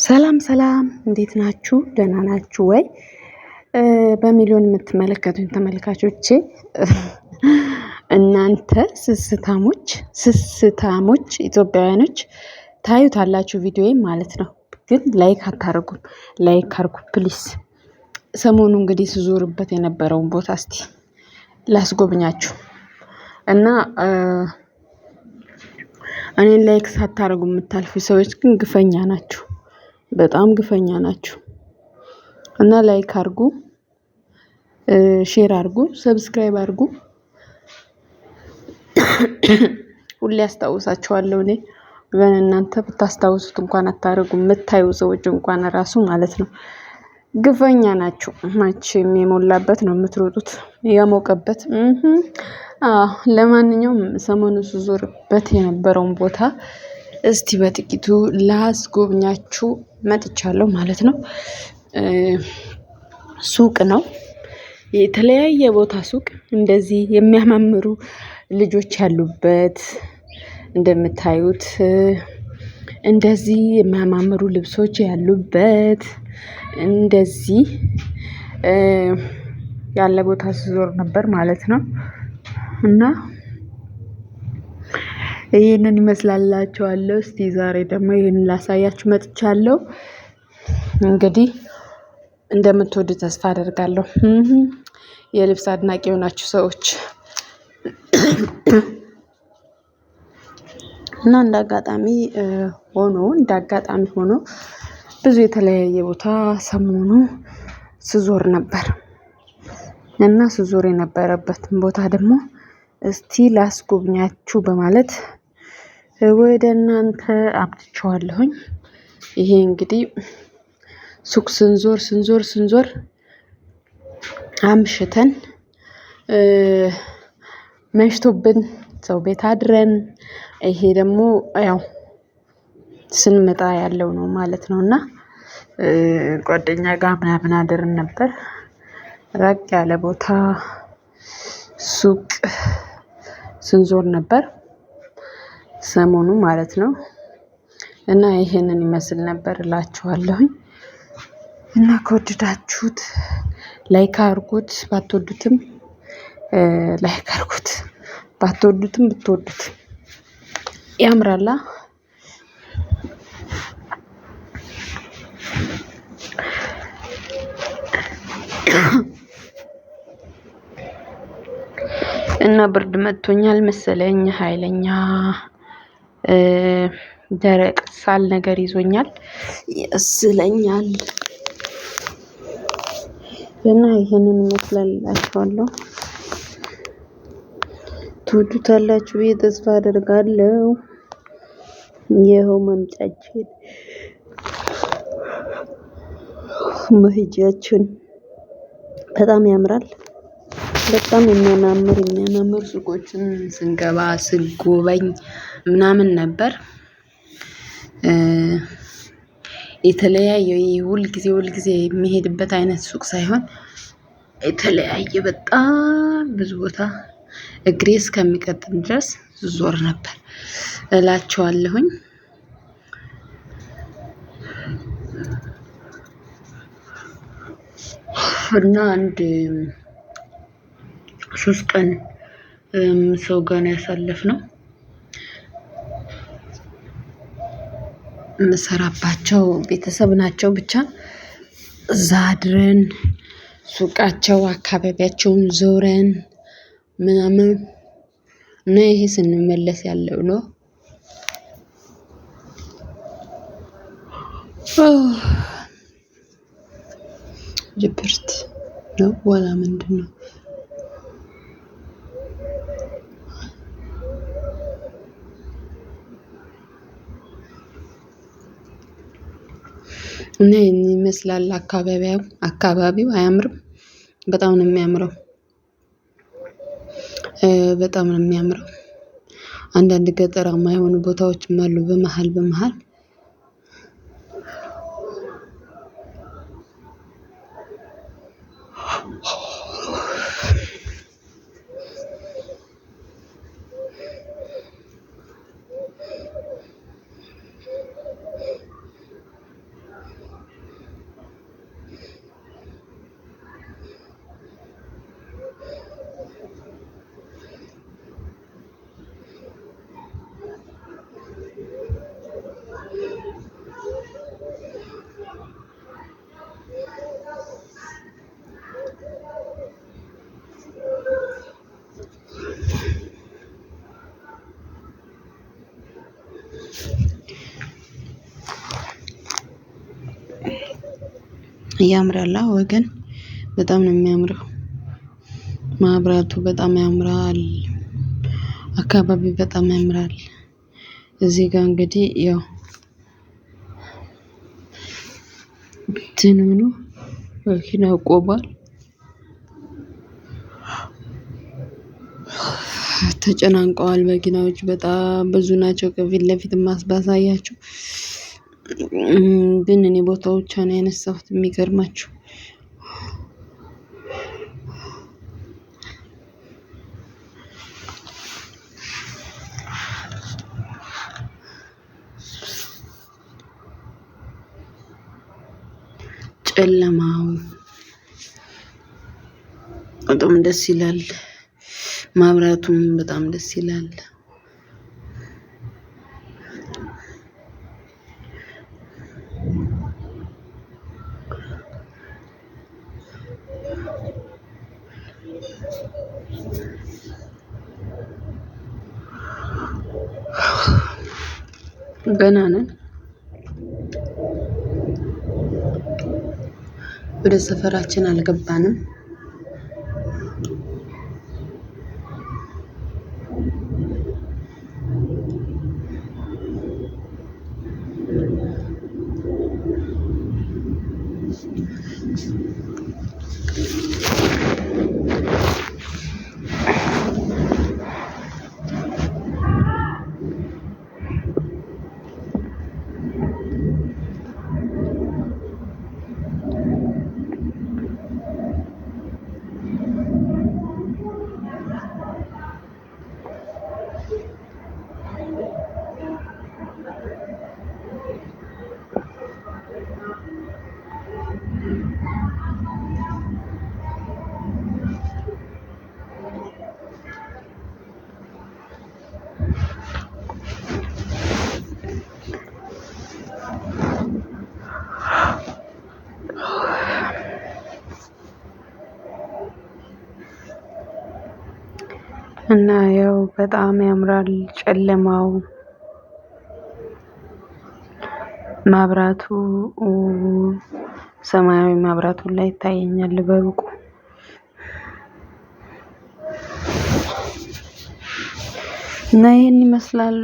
ሰላም ሰላም፣ እንዴት ናችሁ? ደህና ናችሁ ወይ? በሚሊዮን የምትመለከቱኝ ተመልካቾቼ እናንተ ስስታሞች ኢትዮጵያውያኖች ታዩታላችሁ ቪዲዮዬን ማለት ነው። ግን ላይክ አታረጉም። ላይክ አርጉ ፕሊስ። ሰሞኑ እንግዲህ ስዞርበት የነበረውን ቦታ እስቲ ላስጎብኛችሁ እና እኔን ላይክ ሳታረጉ የምታልፉ ሰዎች ግን ግፈኛ ናችሁ። በጣም ግፈኛ ናችሁ እና ላይክ አርጉ፣ ሼር አርጉ፣ ሰብስክራይብ አርጉ። ሁሌ አስታውሳችኋለሁ። እኔ ግን እናንተ ብታስታውሱት እንኳን አታረጉ። የምታዩ ሰዎች እንኳን ራሱ ማለት ነው ግፈኛ ናችሁ። ማችም የሞላበት ነው የምትሮጡት፣ የሞቀበት። ለማንኛውም ሰሞኑን ስዞርበት የነበረውን ቦታ እስቲ በጥቂቱ ላስጎብኛችሁ መጥቻለሁ ማለት ነው። ሱቅ ነው፣ የተለያየ ቦታ ሱቅ፣ እንደዚህ የሚያማምሩ ልጆች ያሉበት እንደምታዩት፣ እንደዚህ የሚያማምሩ ልብሶች ያሉበት እንደዚህ ያለ ቦታ ስዞር ነበር ማለት ነው እና ይሄንን ይመስላላችኋለሁ። እስቲ ዛሬ ደግሞ ይሄንን ላሳያችሁ መጥቻለሁ። እንግዲህ እንደምትወዱ ተስፋ አደርጋለሁ። የልብስ አድናቂ የሆናችሁ ሰዎች እና እንዳጋጣሚ ሆኖ ብዙ የተለያየ ቦታ ሰሞኑ ስዞር ነበር እና ስዞር የነበረበትን ቦታ ደግሞ እስቲ ላስጎብኛችሁ በማለት ወደ እናንተ አምጥቼዋለሁኝ። ይሄ እንግዲህ ሱቅ ስንዞር አምሽተን መሽቶብን ሰው ቤት አድረን፣ ይሄ ደግሞ ያው ስንመጣ ያለው ነው ማለት ነው እና ጓደኛ ጋር ምናምን አድረን ነበር። ራቅ ያለ ቦታ ሱቅ ስንዞር ነበር ሰሞኑ ማለት ነው እና ይሄንን ይመስል ነበር እላችኋለሁኝ። እና ከወደዳችሁት ላይክ አርጉት፣ ባትወዱትም ላይክ አርጉት፣ ባትወዱትም ብትወዱት ያምራላ። እና ብርድ መጥቶኛል መሰለኝ፣ ኃይለኛ ደረቅ ሳል ነገር ይዞኛል ያስለኛል እና ይሄንን ይመስላልላችኋለሁ። ትወዱታላችሁ ብዬ ተስፋ አደርጋለሁ። ይኸው መሄጃችን በጣም ያምራል። በጣም የሚያማምሩ ሱቆችን ስጎበኝ ምናምን ነበር። የተለያየ ሁልጊዜ የሚሄድበት አይነት ሱቅ ሳይሆን የተለያየ በጣም ብዙ ቦታ እግሬ እስከሚቀጥም ድረስ ዞር ነበር እላችኋለሁኝ። እና አንድ 3 ቀን ሰው ጋር ነው ያሳለፍነው። የምሰራባቸው ቤተሰብ ናቸው። ብቻ እዛ አድረን ሱቃቸው አካባቢያቸውን ዞረን ምናምን እና ይሄ ስንመለስ ያለው ነው። ድብርት ነው ወላ ምንድነው? እና ይሄን ይመስላል አካባቢው አያምርም? በጣም ነው የሚያምረው። አንዳንድ ገጠራማ የሆኑ ቦታዎችም አሉ በመሃል ያምራል ወገን፣ በጣም ነው የሚያምረው። ማብራቱ በጣም ያምራል። አካባቢው በጣም ያምራል። እዚህ ጋር እንግዲህ ያው ትንኑ መኪና ቆሟል። ተጨናንቀዋል። መኪናዎች በጣም ብዙ ናቸው። ከፊት ለፊት ባሳያችሁ ግን እኔ ቦታው ብቻ ነው ያነሳሁት። የሚገርማችሁ ጨለማው በጣም ደስ ይላል። ማብራቱም በጣም ደስ ይላል። ገና ነን። ወደ ሰፈራችን አልገባንም። እና ያው በጣም ያምራል ጨለማው። ማብራቱ ሰማያዊ ማብራቱ ላይ ይታየኛል በሩቁ። እና ይሄን ይመስላል።